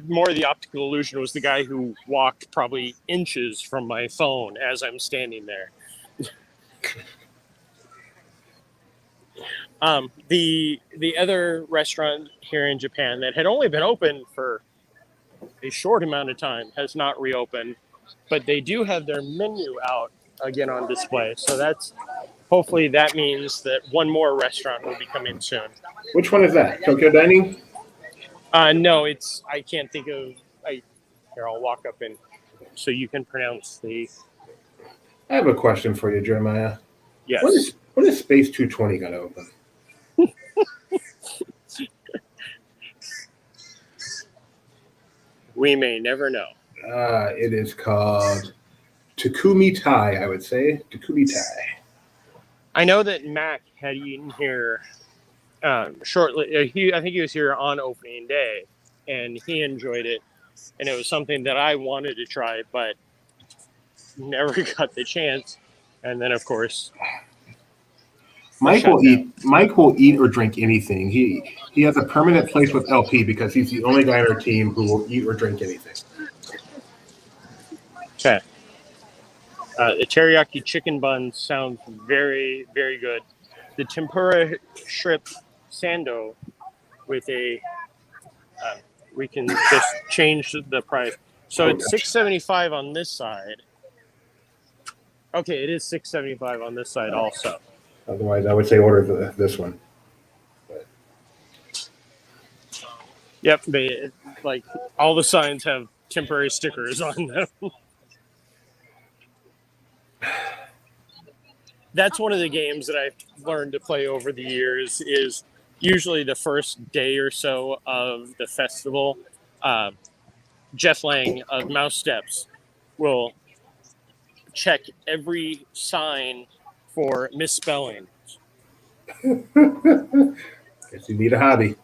more the optical illusion was the guy who walked probably inches from my phone as I'm standing there. The other restaurant here in Japan that had only been open for a short amount of time has not reopened, but they do have their menu out again on display. So hopefully that means that one more restaurant will be coming soon. Which one is that? Tokyo Dining? No, I can't think of. Here, I'll walk up and so you can pronounce the. I have a question for you, Jeremiah. Yes. When is Space 220 going to open? We may never know. It is called Takumi Tai, I would say. Takumi Tai. I know that Mac had eaten here shortly. I think he was here on opening day, and he enjoyed it. And it was something that I wanted to try, but never got the chance. And then, of course, Mike will eat or drink anything. He has a permanent place with LP because he's the only guy on our team who will eat or drink anything. Okay. The teriyaki chicken bun sounds very, very good. The tempura shrimp sando with we can just change the price. So it's $6.75 on this side. Okay, it is $6.75 on this side also. Otherwise, I would say order this one. But. Yep, like all the signs have temporary stickers on them. That's one of the games that I've learned to play over the years is usually the first day or so of the festival. Jeff Lang of Mouse Steps will check every sign for misspelling. Guess you need a hobby.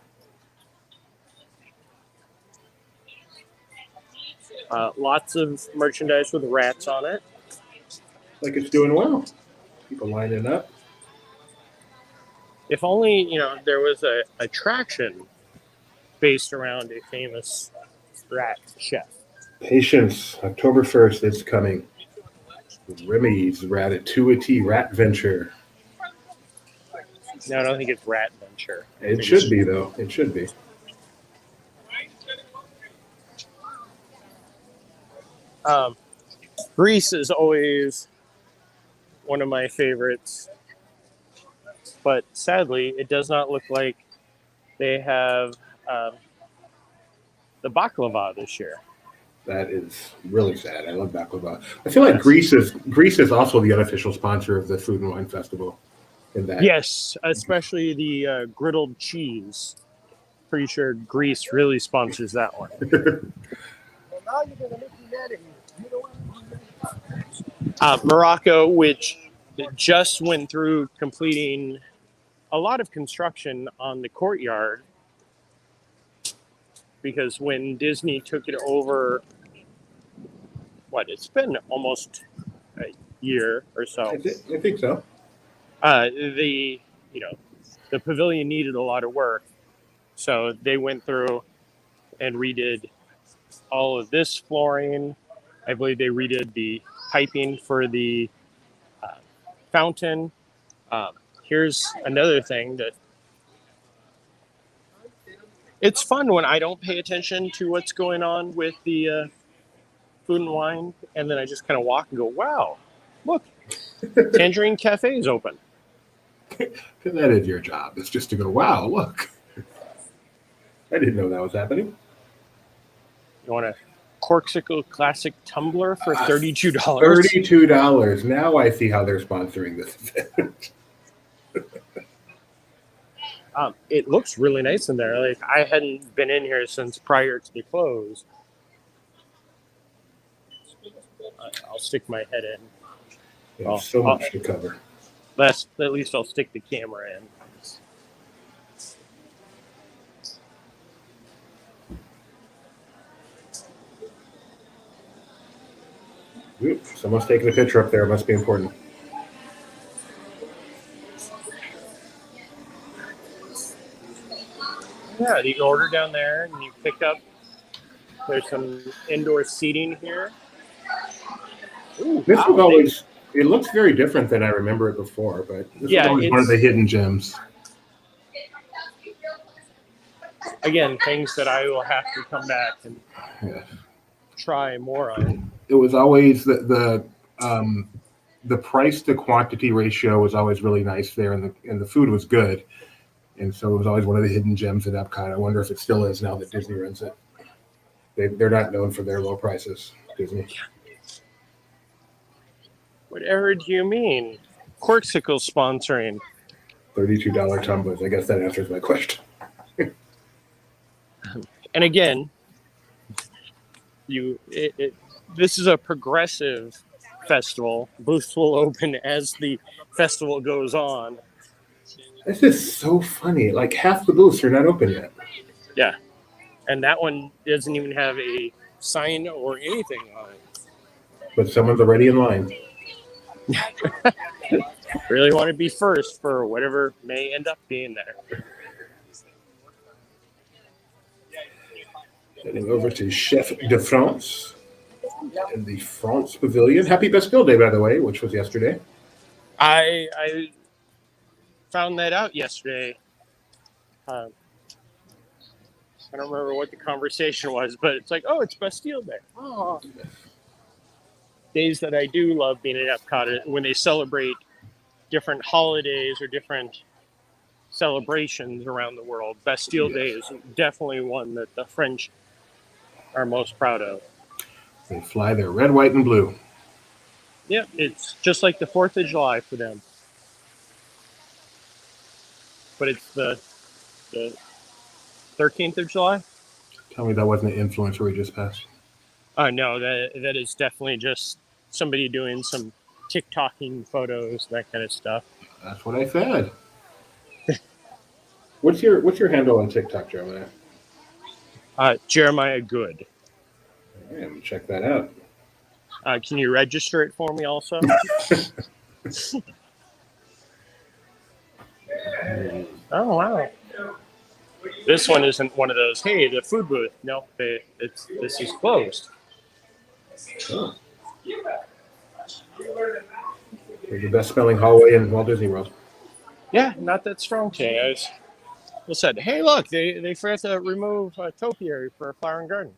Lots of merchandise with rats on it. Like it's doing well. People lining up. If only, there was a attraction based around a famous rat chef. Patience, October 1st, it's coming. Remy's Ratatouille Rat Venture. No, I don't think it's Rat Venture. It should be, though. It should be. Greece is always one of my favorites. But sadly, it does not look like they have the baklava this year. That is really sad. I love baklava. I feel like Greece is also the unofficial sponsor of the Food and Wine Festival. Yes, especially the griddled cheese. Pretty sure Greece really sponsors that one. Morocco, which just went through completing a lot of construction on the courtyard because when Disney took it over, it's been almost a year or so. I think so. The pavilion needed a lot of work, so they went through and redid all of this flooring. I believe they redid the piping for the fountain. Here's another thing that it's fun when I don't pay attention to what's going on with the food and wine, and then I just kind of walk and go, wow, look, Tangerine Cafe is open. That is your job. It's just to go, wow, look. I didn't know that was happening. You want a Corksicle Classic tumbler for $32? $32. Now I see how they're sponsoring this event. It looks really nice in there. Like, I hadn't been in here since prior to the close. I'll stick my head in. There's so much to cover. At least I'll stick the camera in. Ooh, someone's taking a picture up there. It must be important. Yeah, you can order down there and you pick up. There's some indoor seating here. Ooh, This was always, it looks very different than I remember it before, but this is always one of the hidden gems. Again, things that I will have to come back and try more on. It was always the price to quantity ratio was always really nice there, and the food was good. And so it was always one of the hidden gems at EPCOT. I wonder if it still is now that Disney runs it. They're not known for their low prices, Disney. Whatever do you mean? Corksicle sponsoring. $32 tumblers. I guess that answers my question. And again, this is a progressive festival. Booths will open as the festival goes on. This is so funny. Like half the booths are not open yet. Yeah. And that one doesn't even have a sign or anything on it. But someone's already in line. Really want to be first for whatever may end up being there. Heading over to Chef de France in the France Pavilion. Happy Bastille Day, by the way, which was yesterday. I found that out yesterday. I don't remember what the conversation was, but it's like, oh, it's Bastille Day. Oh. Days that I do love being at EPCOT when they celebrate different holidays or different celebrations around the world. Bastille Day is definitely one that the French are most proud of. They fly their red, white, and blue. Yeah, it's just like the 4th of July for them. But it's the 13th of July? Tell me that wasn't an influencer we just passed. No, that is definitely just somebody doing some TikToking photos, that kind of stuff. That's what I said. What's your handle on TikTok, Jeremiah? Jeremiah Good. All right, I'm gonna check that out. Can you register it for me also? Oh, wow. This one isn't one of those, hey, the food booth. No, this is closed. Oh. They're the best smelling hallway in Walt Disney World. Yeah, not that strong today. I said, hey, look, they forgot to remove a topiary for a flower and garden.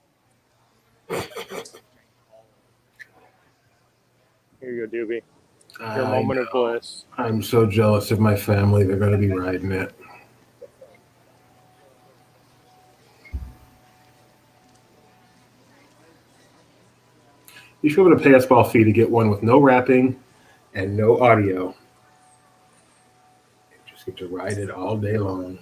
Here you go, Doobie. Your moment of bliss. I'm so jealous of my family. They're going to be riding it. You should be able to pay a small fee to get one with no wrapping and no audio. You just get to ride it all day long.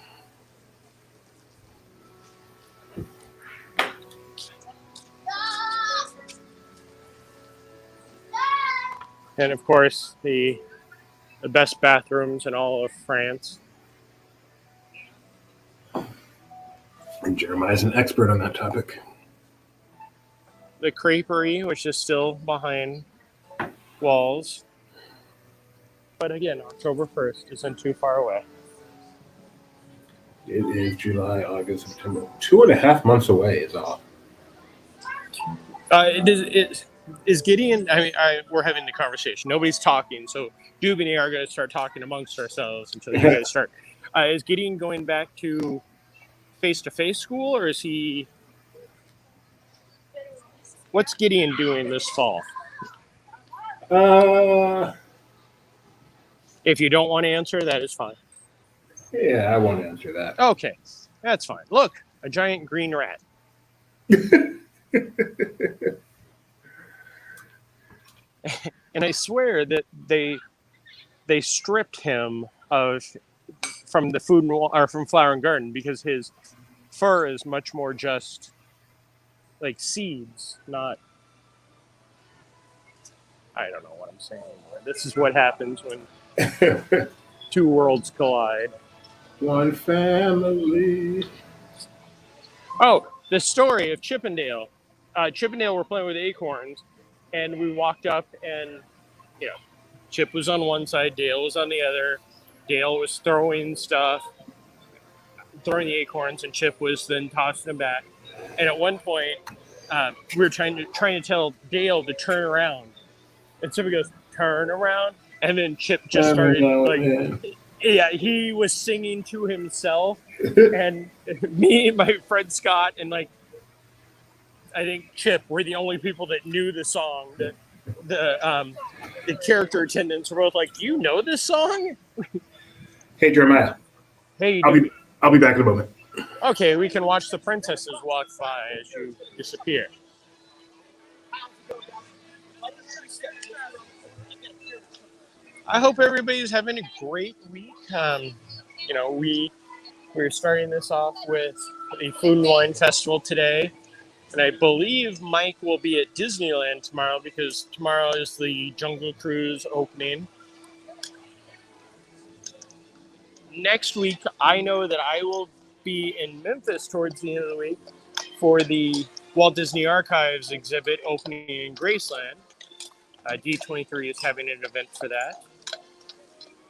And of course, the best bathrooms in all of France. Jeremiah's an expert on that topic. The creperie, which is still behind walls. But again, October 1st isn't too far away. It is July, August, September. 2.5 months away is all. Is Gideon? I mean, we're having the conversation. Nobody's talking, so Doob and I are going to start talking amongst ourselves until you guys start. Is Gideon going back to face-to-face school, or is he? What's Gideon doing this fall? If you don't want to answer, that is fine. Yeah, I won't answer that. Okay, that's fine. Look, a giant green rat. And I swear that they stripped him from the food or from Flower and Garden because his fur is much more just like seeds, not. I don't know what I'm saying anymore. This is what happens when two worlds collide. One family. Oh, the story of Chippendale. Chippendale were playing with acorns, and we walked up, and Chip was on one side, Dale was on the other. Dale was throwing the acorns, and Chip was then tossing them back. And at one point, we were trying to tell Dale to turn around, and Chip goes, "Turn around," and then Chip just started he was singing to himself, and me and my friend Scott and I think Chip were the only people that knew the song. The character attendants were both like, "You know this song?" Hey, Jeremiah. Hey, I'll be back in a moment. okay, we can watch the princesses walk by as you disappear. I hope everybody's having a great week. We're starting this off with the Food and Wine Festival today. And I believe Mike will be at Disneyland tomorrow because tomorrow is the Jungle Cruise opening. Next week, I know that I will be in Memphis towards the end of the week for the Walt Disney Archives exhibit opening in Graceland. D23 is having an event for that.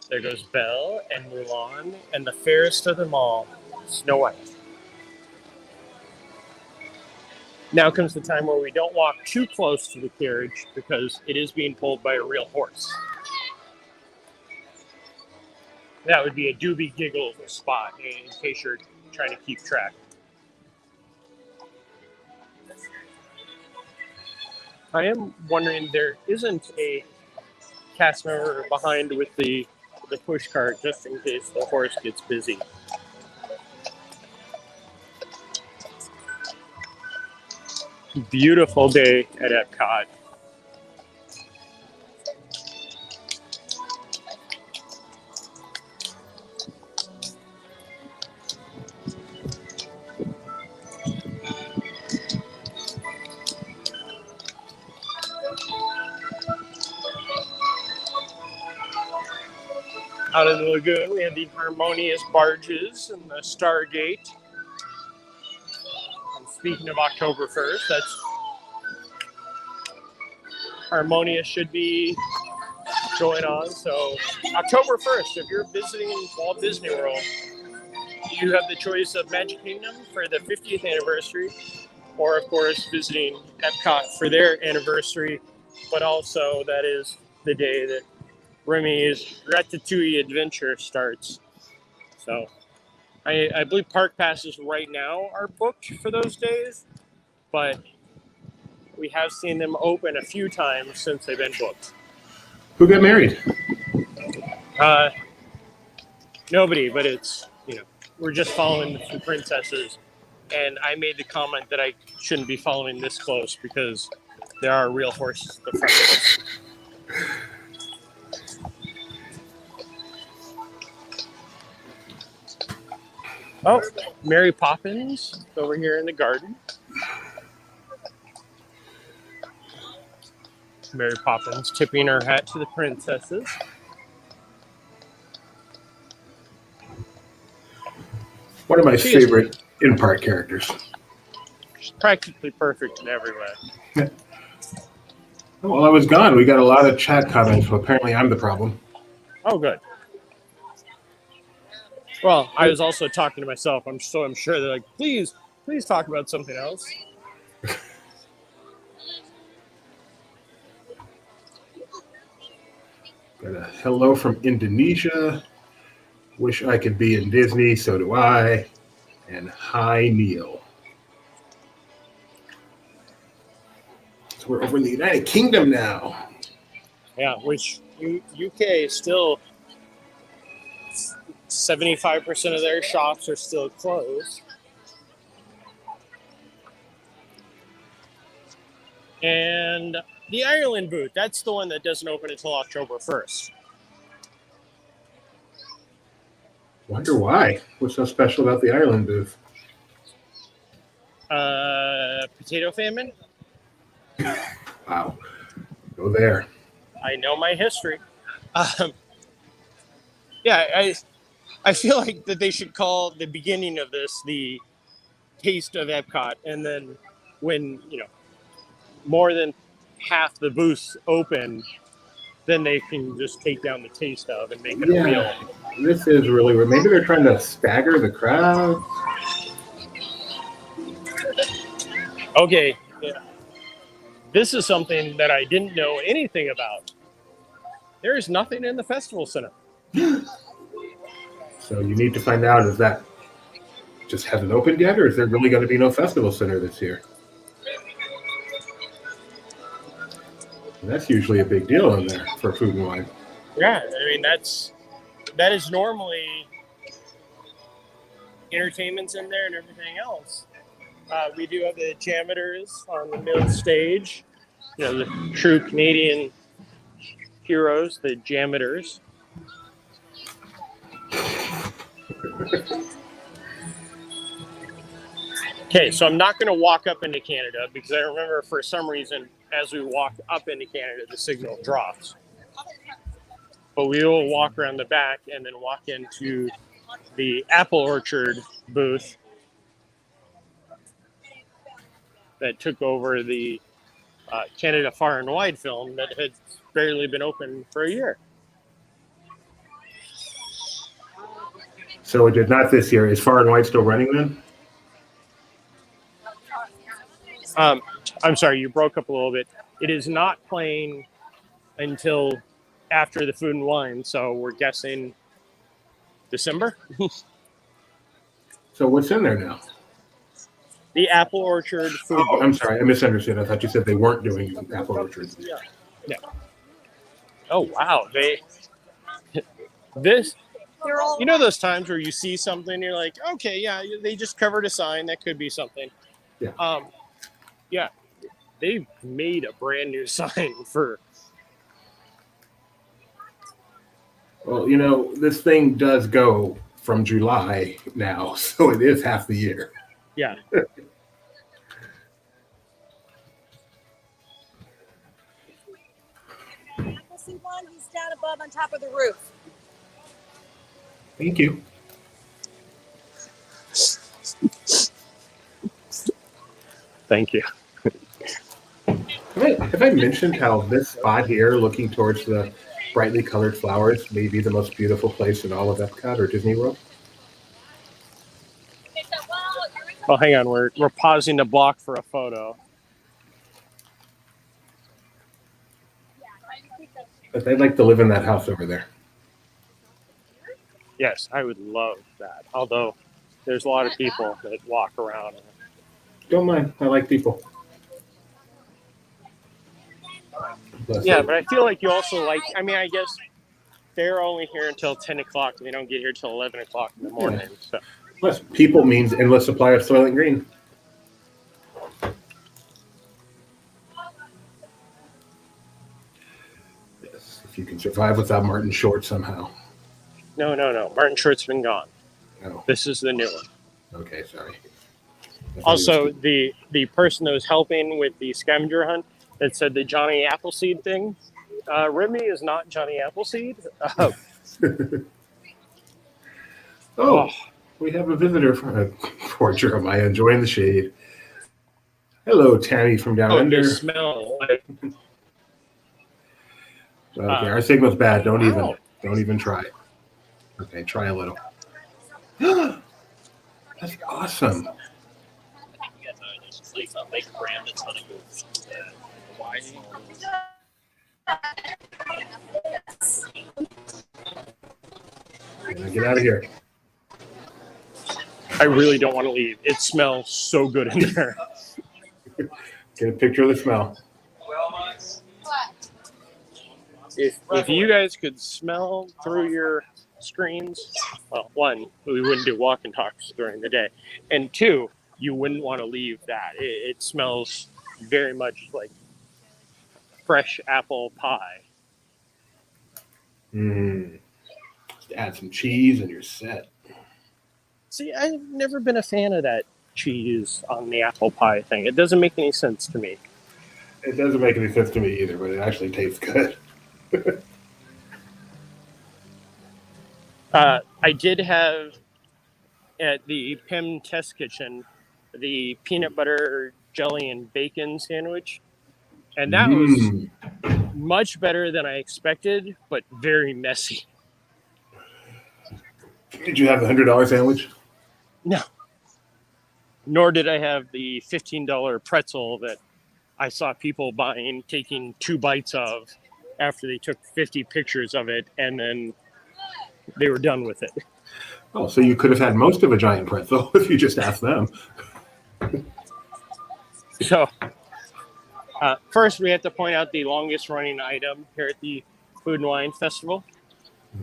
There goes Belle and Mulan and the fairest of them all, Snow White. Now comes the time where we don't walk too close to the carriage because it is being pulled by a real horse. That would be a Doobie Giggle spot in case you're trying to keep track. I am wondering, there isn't a cast member behind with the push cart just in case the horse gets busy. Beautiful day at EPCOT. Out in the lagoon, we have the harmonious barges and the Stargate. And speaking of October 1st, that's harmonious should be going on. So October 1st, if you're visiting Walt Disney World, you have the choice of Magic Kingdom for the 50th anniversary, or of course visiting EPCOT for their anniversary. But also that is the day that Remy's Ratatouille adventure starts. So I believe park passes right now are booked for those days, but we have seen them open a few times since they've been booked. Who got married? Nobody, but it's, we're just following the two princesses. And I made the comment that I shouldn't be following this close because there are real horses at the front of us. Oh, Mary Poppins over here in the garden. Mary Poppins tipping her hat to the princesses. One of my favorite in part characters. She's practically perfect in every way. While I was gone, we got a lot of chat comments, so apparently I'm the problem. Oh, good. Well, I was also talking to myself. I'm sure they're like, please talk about something else. Got a hello from Indonesia. Wish I could be in Disney, so do I. And hi, Neil. So we're over in the United Kingdom now. Yeah, which UK is still 75% of their shops are still closed. And the Ireland booth, that's the one that doesn't open until October 1st. Wonder why? What's so special about the Ireland booth? Potato famine? Wow. Go there. I know my history. Yeah, I feel like that they should call the beginning of this the Taste of EPCOT, and then when more than half the booths open, then they can just take down the taste of and make it a real. This is really weird. Maybe they're trying to stagger the crowd. Okay, yeah. This is something that I didn't know anything about. There is nothing in the festival center. So you need to find out if that just hasn't opened yet, or is there really going to be no festival center this year? And that's usually a big deal in there for food and wine. Yeah, I mean that is normally entertainment's in there and everything else. We do have the Jameters on the middle stage. The true Canadian heroes, the Jameters. Okay, so I'm not going to walk up into Canada because I remember for some reason as we walk up into Canada, the signal drops. But we will walk around the back and then walk into the apple orchard booth that took over the Canada Far and Wide film that had barely been open for a year. So it did not this year. Is Far and Wide still running then? I'm sorry, you broke up a little bit. It is not playing until after the Food and Wine, so we're guessing December. So what's in there now? The Apple Orchard food. Oh, I'm sorry, I misunderstood. I thought you said they weren't doing apple orchards. Yeah. Oh wow, this. Those times where you see something, you're like, okay, yeah, they just covered a sign that could be something. Yeah. Yeah, they made a brand new sign for. Well, this thing does go from July now, so it is half the year. Yeah. He's down above on top of the roof. Thank you. Thank you. Have I mentioned how this spot here, looking towards the brightly colored flowers, may be the most beautiful place in all of EPCOT or Disney World? Well, hang on. We're pausing to block for a photo. But I'd like to live in that house over there. Yes, I would love that. Although there's a lot of people that walk around. Don't mind. I like people. Yeah, but I feel like you also like, I guess they're only here until 10 o'clock. They don't get here till 11 o'clock in the morning. Yeah. So. Plus, people means endless supply of Soylent Green. Yes, if you can survive without Martin Short somehow. No. Martin Short's been gone. No. This is the new one. Okay, sorry. Also, the person that was helping with the scavenger hunt that said the Johnny Appleseed thing, Remy is not Johnny Appleseed. Oh, We have a visitor for Jeremiah enjoying the shade. Hello, Tammy from down Oh, under. the smell. Okay, our signal's bad. Don't wow. even try. Okay, try a little. That's awesome. Now get out of here. I really don't want to leave. It smells so good in there. Get a picture of the smell. If you guys could smell through your screens, well, one, we wouldn't do walk and talks during the day, and two, you wouldn't want to leave that. It smells very much like fresh apple pie. Just add some cheese and you're set. See, I've never been a fan of that cheese on the apple pie thing. It doesn't make any sense to me. It doesn't make any sense to me either, but it actually tastes good. I did have at the Pim Test Kitchen the peanut butter, jelly, and bacon sandwich. And that was much better than I expected, but very messy. Did you have the $100 sandwich? No. Nor did I have the $15 pretzel that I saw people buying, taking 2 bites of after they took 50 pictures of it, and then they were done with it. Oh, so you could have had most of a giant pretzel if you just asked them. So, first we have to point out the longest running item here at the Food and Wine Festival.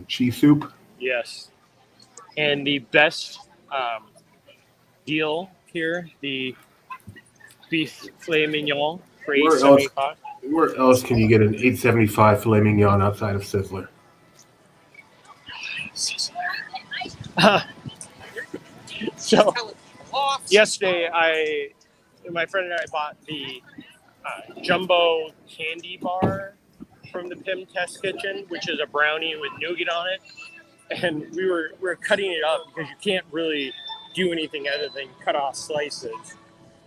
Cheese soup? Yes. And the best deal here, the beef filet mignon for $8.75. Where else can you get an $8.75 filet mignon outside of Sizzler? So yesterday, my friend and I bought the jumbo candy bar from the Pim Test Kitchen, which is a brownie with nougat on it. And we were cutting it up because you can't really do anything other than cut off slices.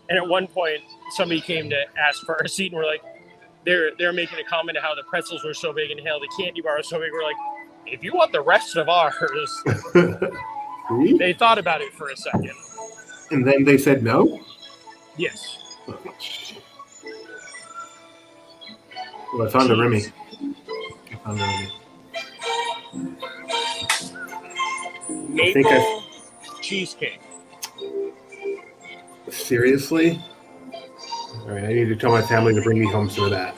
And at one point, somebody came to ask for our seat, and we're like, they're making a comment to how the pretzels were so big and how the candy bar was so big. We're like, if you want the rest of ours. They thought about it for a second. And then they said no? Yes. Well, I found the Remy. Maple cheesecake. Seriously? All right, I need to tell my family to bring me home some of that.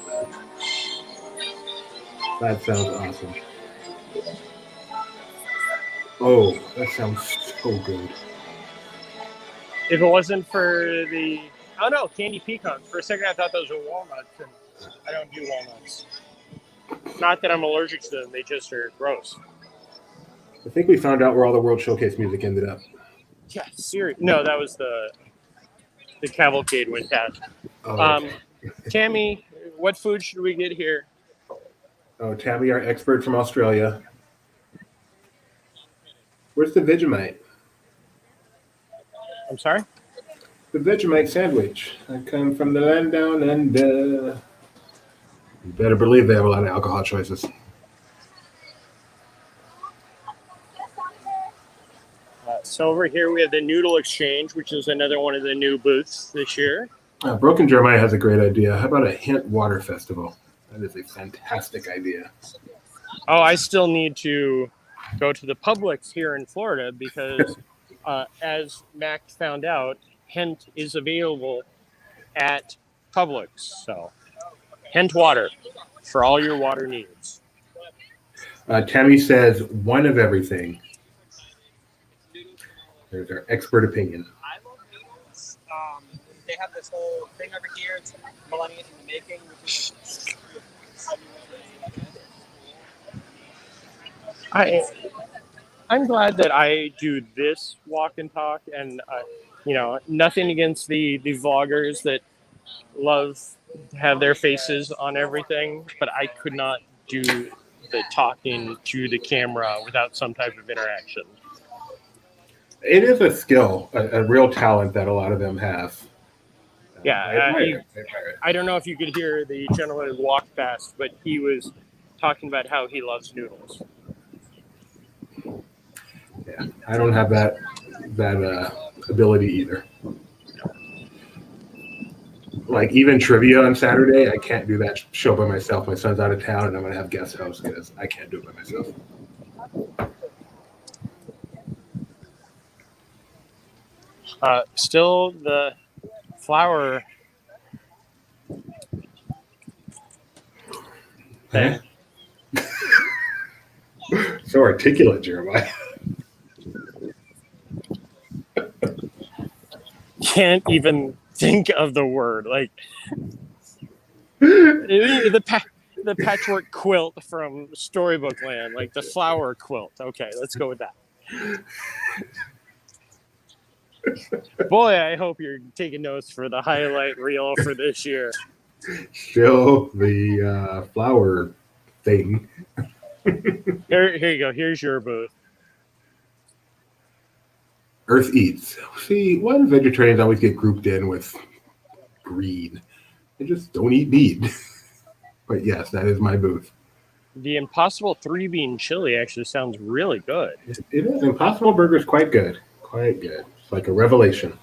That sounds awesome. Oh, that sounds so good. If it wasn't for the... Oh, no, candy pecans. For a second, I thought those were walnuts, and I don't do walnuts. Not that I'm allergic to them. They just are gross. I think we found out where all the World Showcase music ended up. Yeah, seriously. No, that was the cavalcade went past. Oh, okay. Tammy, what food should we get here? Oh, Tabby, our expert from Australia. Where's the Vegemite? I'm sorry? The Vegemite sandwich. I come from the land down under. You better believe they have a lot of alcohol choices. So over here we have the Noodle Exchange, which is another one of the new booths this year. Broken Jeremiah has a great idea. How about a hint water festival? That is a fantastic idea. Oh, I still need to go to the Publix here in Florida because, as Mac found out, Hint is available at Publix. So, Hint water for all your water needs. Tammy says one of everything. There's our expert opinion. I love noodles. They have this whole thing over here. It's Millennium in the Making, which is I'm glad that I do this walk and talk, and nothing against the vloggers that love to have their faces on everything, but I could not do the talking to the camera without some type of interaction. It is a skill, a real talent that a lot of them have. Yeah, I admire it. I admire it. I don't know if you could hear the gentleman who walked past, but he was talking about how he loves noodles. Yeah, I don't have that ability either. Like even trivia on Saturday, I can't do that show by myself. My son's out of town, and I'm gonna have guest hosts because I can't do it by myself. Still, the flower thing. So articulate, Jeremiah. Can't even think of the word. Like the patchwork quilt from Storybook Land, like the flower quilt. Okay, let's go with that. Boy, I hope you're taking notes for the highlight reel for this year. Still the flower thing. Here you go. Here's your booth. Earth eats. See, why do vegetarians always get grouped in with green? They just don't eat meat. But yes, that is my booth. The Impossible 3-bean chili actually sounds really good. It is. Impossible Burger is quite good. Quite good. It's like a revelation.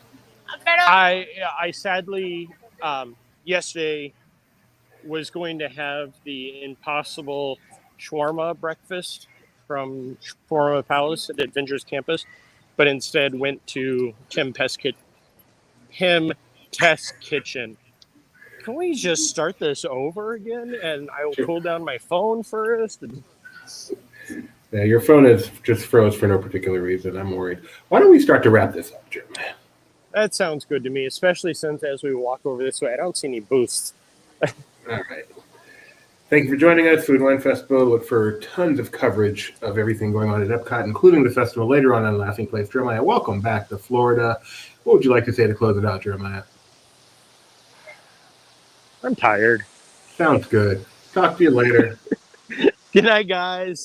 I sadly yesterday was going to have the Impossible shawarma breakfast from Shawarma Palace at Adventures Campus, but instead went to Tim Test Kitchen. Can we just start this over again? And I will pull down my phone first. Yeah, your phone is just froze for no particular reason. I'm worried. Why don't we start to wrap this up, Jeremiah? That sounds good to me, especially since as we walk over this way, I don't see any booths. All right. Thank you for joining us. Food and Wine Festival. Look for tons of coverage of everything going on at EPCOT, including the festival later on Laughing Place. Jeremiah, welcome back to Florida. What would you like to say to close it out, Jeremiah? I'm tired. Sounds good. Talk to you later. Good night, guys.